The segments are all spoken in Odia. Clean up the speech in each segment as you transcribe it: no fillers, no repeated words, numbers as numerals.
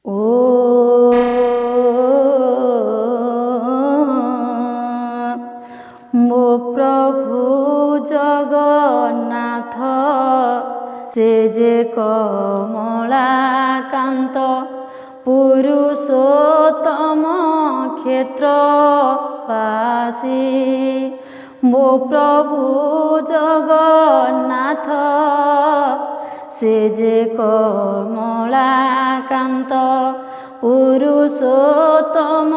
ओ ମୋ ପ୍ରଭୁ ଜଗନ୍ନାଥ ସେ ଯେ କମଳାକାନ୍ତ ପୁରୁଷୋତ୍ତମ କ୍ଷେତ୍ରବାସୀ। ମୋ ପ୍ରଭୁ ଜଗନ୍ନାଥ ସେ ଯେ କମଳାକାନ୍ତ ପୁରୁଷୋତ୍ତମ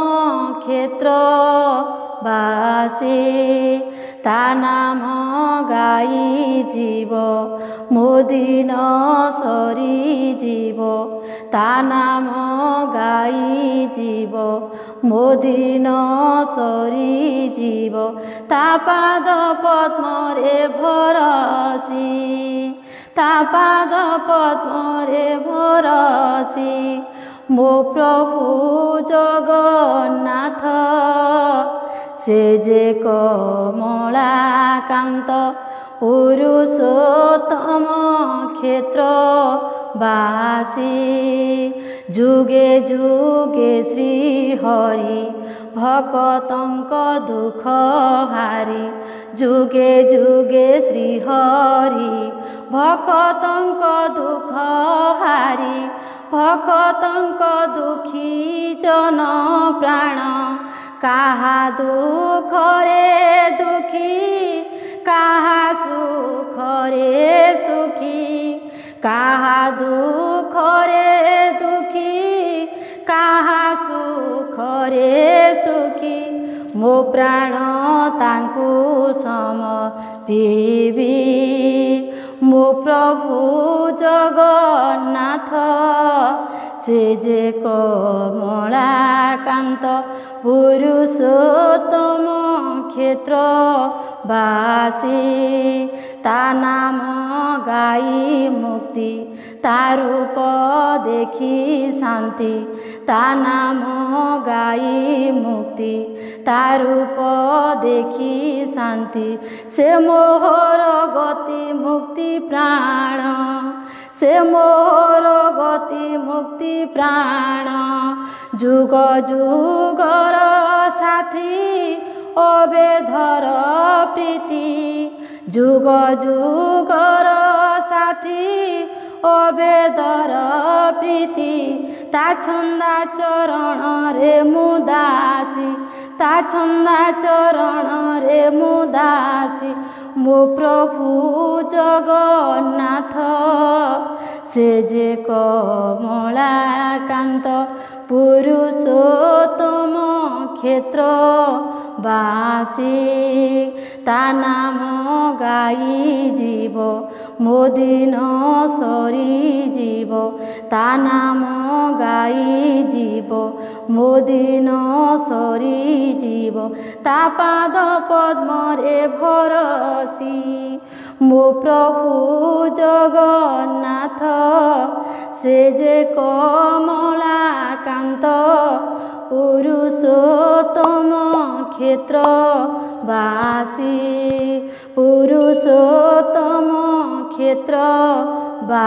କ୍ଷେତ୍ରବାସୀ। ତା ନାମ ଗାଇ ଯିବ ମୋ ଦିନ ସରିଯିବ। ତା ନାମ ଗାଇ ଯିବ ମୋ ଦିନ ସରିଯିବ। ତା ପାଦ ପଦ୍ମରେ ଭରସି ତା ପାଦ ପଦ୍ମରେ ଭରସି। ମୋ ପ୍ରଭୁ ଜଗନ୍ନାଥ ସେ ଯେ କମଳାକାନ୍ତ ପୁରୁଷୋତ୍ତମ କ୍ଷେତ୍ରବାସୀ। ଯୁଗେ ଯୁଗେ ଶ୍ରୀ ହରି ଭକତଙ୍କ ଦୁଃଖ ହାରି। ଯୁଗେ ଯୁଗେ ଶ୍ରୀ ହରି ଭକତଙ୍କ ଦୁଃଖ ହାରି। ଭକତଙ୍କ ଦୁଃଖୀ ଜନ ପ୍ରାଣ କାହା ଦୁଃଖରେ ଦୁଃଖୀ କାହା ସୁଖରେ ସୁଖୀ। କାହା ଦୁଃଖରେ ଦୁଃଖୀ କାହା ସୁଖରେ ସୁଖୀ। ମୋ ପ୍ରାଣ ତାଙ୍କୁ ସମର୍ପିବି। ମୋ ପ୍ରଭୁ ଜଗନ୍ନାଥ ସେ ଯେ କମଳାକାନ୍ତ ପୁରୁଷୋତ୍ତମ କ୍ଷେତ୍ରବାସୀ। ତା ନାମ ଗାଇ ମୁକ୍ତି ତା ରୂପ ଦେଖି ଶାନ୍ତି। ତା ନାମ ଗାଇ ମୁକ୍ତି ତା ରୂପ ଦେଖି ଶାନ୍ତି। ସେ ମୋହର ଗତି ମୁକ୍ତି ପ୍ରାଣ ସେ ମୋହର ଗତି ମୁକ୍ତି ପ୍ରାଣ। ଯୁଗ ଯୁଗର ସାଥୀ ଅବେଧର ପ୍ରୀତି। ଯୁଗ ଯୁଗର ସାଥୀ ଅବେଧର ପ୍ରୀତି। ତା ଛନ୍ଦା ଚରଣରେ ମୁଁ ଦାସୀ ତା ଛନ୍ଦା ଚରଣରେ ମୁଁ ଦାସୀ। ମୋ ପ୍ରଭୁ ଜଗନ୍ନାଥ ସେ ଯେ କମଳାକାନ୍ତ ପୁରୁଷୋତ୍ତମ କ୍ଷେତ୍ରବାସୀ। ତା ନାମ ଗାଇ ଯିବ ମୋ ଦିନ ସରିଯିବ। ତା ନାମ ଗାଇ ଯିବ ମୋ ଦିନ ସରିଯିବ। ତା ପାଦ ପଦ୍ମରେ ଭରସି ମୋ ପ୍ରଭୁ ଜଗନ୍ନାଥ ସେ ଯେ କମଳାକାନ୍ତ ପୁରୁଷୋତ୍ତମ କ୍ଷେତ୍ରବାସୀ। ପୁରୁଷୋତ୍ତମ କ୍ଷେତ୍ରବାସୀ।